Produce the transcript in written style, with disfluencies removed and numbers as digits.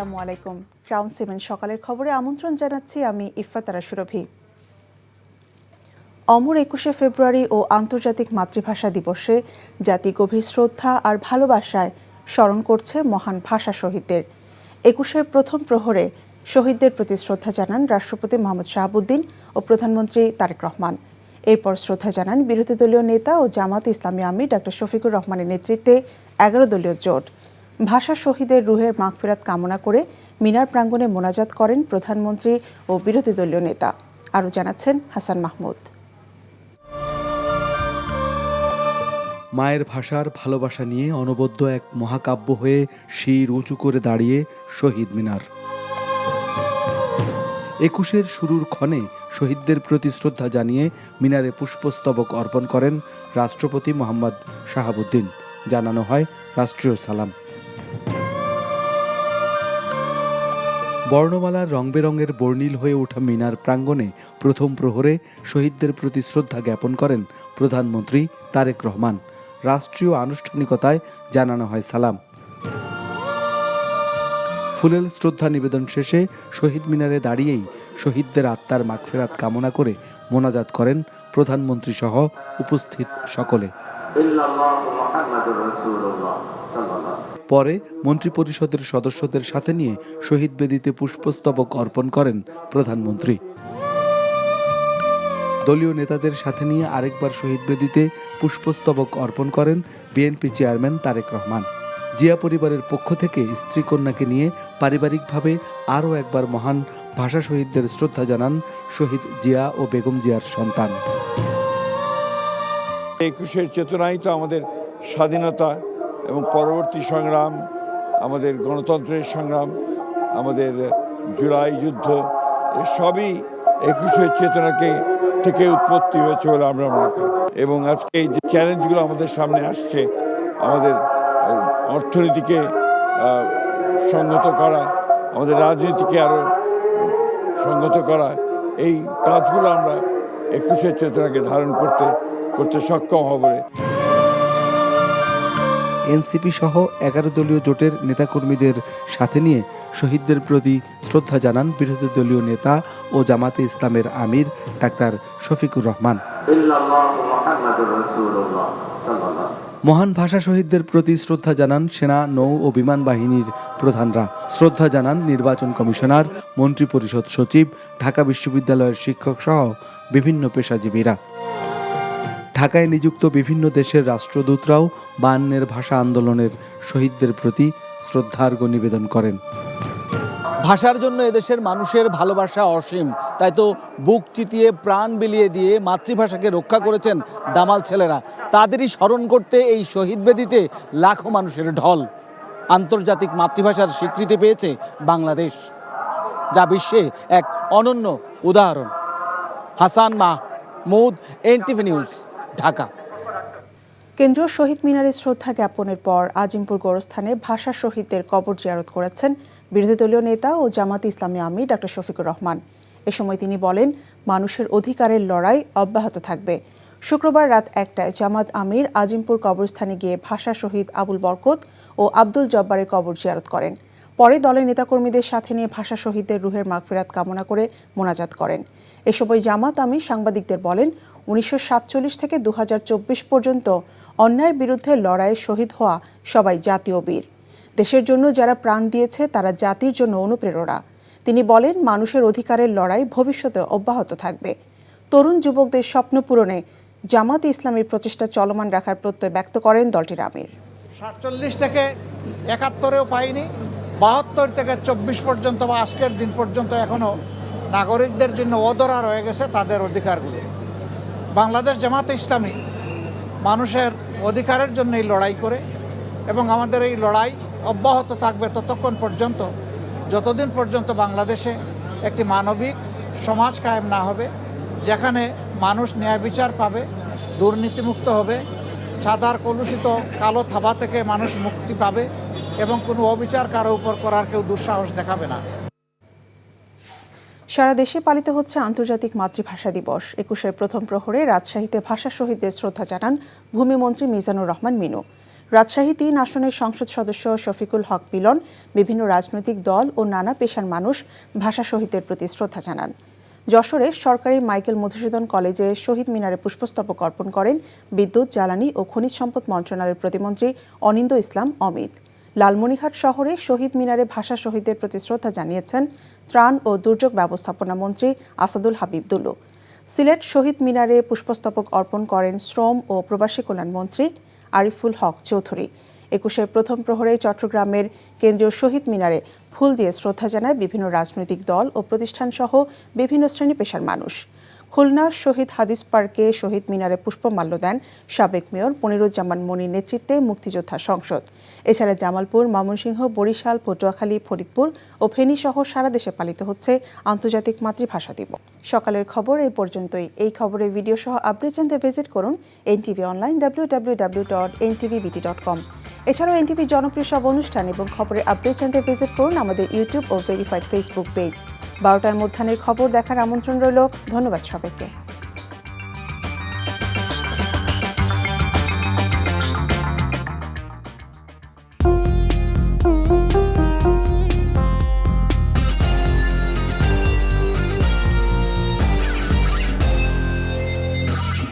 আসসালামু আলাইকুম। ক্রাউন 7 সকালের খবরে আমন্ত্রণ জানাচ্ছি আমি ইফফাতারা সুরভি। অমর 21শে ফেব্রুয়ারি ও আন্তর্জাতিক মাতৃভাষা দিবসে জাতি গভীর শ্রদ্ধা আর ভালোবাসায় স্মরণ করছে মহান ভাষা শহীদদের। 21শে প্রথম প্রহরে শহীদদের প্রতি শ্রদ্ধা জানান রাষ্ট্রপতি মোহাম্মদ শাহাবুদ্দিন ও প্রধানমন্ত্রী তারেক রহমান। এরপর শ্রদ্ধা জানান বিরোধী দলীয় নেতা ও জামাত ইসলামী আমির ডক্টর শফিকুর রহমানের নেতৃত্বে 11 দলীয় জোট। ভাষা শহীদের রুহের মাগফিরাত কামনা করে মিনার প্রাঙ্গণে মোনাজাত করেন প্রধানমন্ত্রী ও বিরোধী দলীয় নেতা। আরও জানাচ্ছেন হাসান মাহমুদ। মায়ের ভাষার ভালোবাসা নিয়ে অনবদ্য এক মহাকাব্য হয়ে শির উঁচু করে দাঁড়িয়ে শহীদ মিনার। 21-এর শুরুর ক্ষণে শহীদদের প্রতি শ্রদ্ধা জানিয়ে মিনারে পুষ্পস্তবক অর্পণ করেন রাষ্ট্রপতি মোহাম্মদ শাহাবুদ্দিন। জানানো হয় রাষ্ট্রীয় সালাম। বর্ণমালার রং বেরঙের বর্ণিল হয়ে ওঠা মিনার প্রাঙ্গণে প্রথম প্রহরে শহীদদের প্রতি শ্রদ্ধা জ্ঞাপন করেন প্রধানমন্ত্রী তারেক রহমান। রাষ্ট্রীয় আনুষ্ঠানিকতায় জানানো হয় সালাম। ফুলেল শ্রদ্ধা নিবেদন শেষে শহীদ মিনারে দাঁড়িয়েই শহীদদের আত্মার মাগফিরাত কামনা করে মোনাজাত করেন প্রধানমন্ত্রী সহ উপস্থিত সকলে। পরে মন্ত্রিপরিষদের সদস্যদের সাথে নিয়ে শহীদ বেদিতে পুষ্পস্তবক অর্পণ করেন প্রধানমন্ত্রী। দলীয় নেতাদের সাথে নিয়ে আরেকবার শহীদ বেদিতে পুষ্পস্তবক অর্পণ করেন বিএনপি চেয়ারম্যান তারেক রহমান। জিয়া পরিবারের পক্ষ থেকে স্ত্রী কন্যাকে নিয়ে পারিবারিকভাবে আরও একবার মহান ভাষা শহীদদের শ্রদ্ধা জানান শহীদ জিয়া ও বেগম জিয়ার সন্তান। 21-এর চেতনাই তো আমাদের স্বাধীনতা এবং পরবর্তী সংগ্রাম, আমাদের গণতন্ত্রের সংগ্রাম, আমাদের জুলাই যুদ্ধ, সবই 21-এর চেতনাকে থেকে উৎপত্তি হয়েছে বলে আমরা মনে করি। এবং আজকে এই যে চ্যালেঞ্জগুলো আমাদের সামনে আসছে, আমাদের অর্থনীতিকে সংহত করা, আমাদের রাজনীতিকে আরও সংহত করা, এই কাজগুলো আমরা 21-এর চেতনাকে ধারণ করতে সক্ষম হব বলে। এনসিপি সহ 11 দলীয় জোটের নেতাকর্মীদের সাথে নিয়ে শহীদদের প্রতি শ্রদ্ধা জানান বিরোধী দলীয় নেতা ও জামাতে ইসলামের আমির ডাক্তার শফিকুর রহমান। মহান ভাষা শহীদদের প্রতি শ্রদ্ধা জানান সেনা, নৌ ও বিমান বাহিনীর প্রধানরা। শ্রদ্ধা জানান নির্বাচন কমিশনার, মন্ত্রিপরিষদ সচিব, ঢাকা বিশ্ববিদ্যালয়ের শিক্ষক সহ বিভিন্ন পেশাজীবীরা। ঢাকায় নিযুক্ত বিভিন্ন দেশের রাষ্ট্রদূতরাও 52-এর ভাষা আন্দোলনের শহীদদের প্রতি শ্রদ্ধার্ঘ্য নিবেদন করেন। ভাষার জন্য এদেশের মানুষের ভালোবাসা অসীম, তাই তো বুক চিতিয়ে প্রাণ বিলিয়ে দিয়ে মাতৃভাষাকে রক্ষা করেছেন দামাল ছেলেরা। তাদেরই স্মরণ করতে এই শহীদ বেদিতে লাখো মানুষের ঢল। আন্তর্জাতিক মাতৃভাষার স্বীকৃতি পেয়েছে বাংলাদেশ, যা বিশ্বে এক অনন্য উদাহরণ। Hasan Mahmud, NTV news, Dhaka. কেন্দ্রীয় শহীদ মিনারে শ্রদ্ধা জ্ঞাপনের পর আজিমপুর গোরস্থানে ভাষা শহীদদের কবর জিয়ারত করেছেন বিরোধী দলীয় নেতা ও জামাত ইসলামী আমির ডক্টর শফিকুর রহমান। এ সময় তিনি বলেন, মানুষের অধিকারের লড়াই অব্যাহত থাকবে। শুক্রবার রাত 1টায় জামাত আমির আজিমপুর কবরস্থানে গিয়ে ভাষা শহীদ আবুল বরকত ও আব্দুল জব্বারের কবর জিয়ারত করেন। পরে দলের নেতাকর্মীদের সাথে নিয়ে ভাষা শহীদদের রুহের মাগফিরাত কামনা করে মোনাজাত করেন। এ সময় জামাত আমির সাংবাদিকদের বলেন, 1947 থেকে 2024 পর্যন্ত অন্যায়ের বিরুদ্ধে লড়াইয়ে শহীদ হওয়া সবাই জাতীয় বীর। দেশের জন্য যারা প্রাণ দিয়েছে তারা জাতির জন্য অনুপ্রেরণা। তিনি বলেন, মানুষের অধিকারের লড়াই ভবিষ্যতে অব্যাহত থাকবে। তরুণ যুবকদের স্বপ্ন পূরণে জামাত ইসলামীর প্রচেষ্টা চলমান রাখার প্রত্যয় ব্যক্ত করেন দলটির আমির। 47 থেকে 71-এও পাইনি, 72 থেকে 24 পর্যন্ত বা আজকের দিন পর্যন্ত এখনও নাগরিকদের জন্য অধরা রয়ে গেছে তাদের অধিকারগুলো। বাংলাদেশ জামাতে ইসলামী মানুষের অধিকারের জন্য এই লড়াই করে এবং আমাদের এই লড়াই অব্যাহত থাকবে ততক্ষণ পর্যন্ত, যতদিন পর্যন্ত বাংলাদেশে একটি মানবিক সমাজ কায়েম না হবে, যেখানে মানুষ ন্যায় বিচার পাবে, দুর্নীতিমুক্ত হবে, ছাদার কলুষিত কালো থাবা থেকে মানুষ মুক্তি পাবে এবং কোনো অবিচার কারো উপর করার কেউ দুঃসাহস দেখাবে না। সারা দেশে পালিত হচ্ছে আন্তর্জাতিক মাতৃভাষা দিবস। 21-এর প্রথম প্রহরে রাজশাহীতে ভাষা শহীদদের শ্রদ্ধা জানান ভূমিমন্ত্রী মিজানুর রহমান মিনু। রাজশাহী ৩ আসনের সংসদ সদস্য শফিকুল হক মিলন বিভিন্ন রাজনৈতিক দল ও নানা পেশার মানুষ ভাষা শহীদদের প্রতি শ্রদ্ধা জানান। যশোরে সরকারি মাইকেল মধুসূদন কলেজে শহীদ মিনারে পুষ্পস্তবক অর্পণ করেন বিদ্যুৎ, জ্বালানি ও খনিজ সম্পদ মন্ত্রণালয়ের প্রতিমন্ত্রী অনিন্দ্য ইসলাম অমিত। লালমনিরহাট শহরে শহীদ মিনারে ভাষা শহীদদের প্রতি শ্রদ্ধা জানিয়েছেন ত্রাণ ও দুর্যোগ ব্যবস্থাপনা মন্ত্রী আসাদুল হাবিব দুলু। সিলেট শহীদ মিনারে পুষ্পস্তবক অর্পণ করেন শ্রম ও প্রবাসী কল্যাণ মন্ত্রী আরিফুল হক চৌধুরী। ২১-এর প্রথম প্রহরে চট্টগ্রামের কেন্দ্রীয় শহীদ মিনারে ফুল দিয়ে শ্রদ্ধা জানায় বিভিন্ন রাজনৈতিক দল ও প্রতিষ্ঠানসহ বিভিন্ন শ্রেণী পেশার মানুষ। খুলনা শহীদ হাদিস পার্কে শহীদ মিনারে পুষ্পমাল্য দেন সাবেক মেয়র মনিরুজ্জামান মনির নেতৃত্বে মুক্তিযোদ্ধা সংসদ। এছাড়া জামালপুর, ময়মনসিংহ, বরিশাল, পটুয়াখালী, ফরিদপুর ও ফেনী সহ সারা দেশে পালিত হচ্ছে আন্তর্জাতিক মাতৃভাষা দিবস। সকালের খবর এই পর্যন্তই। এই খবরের ভিডিও সহ আপডেট জানতে ভিজিট করুন এনটিভি অনলাইন www.ntvbt.com। এছাড়াও এনটিভি জনপ্রিয় সব অনুষ্ঠান এবং খবরের আপডেট জানতে ভিজিট করুন আমাদের ইউটিউব ও ভেরিফাইড ফেসবুক পেজ। ১২টার মধ্যাহ্নের খবর দেখার আমন্ত্রণ রইল। ধন্যবাদ সবাইকে।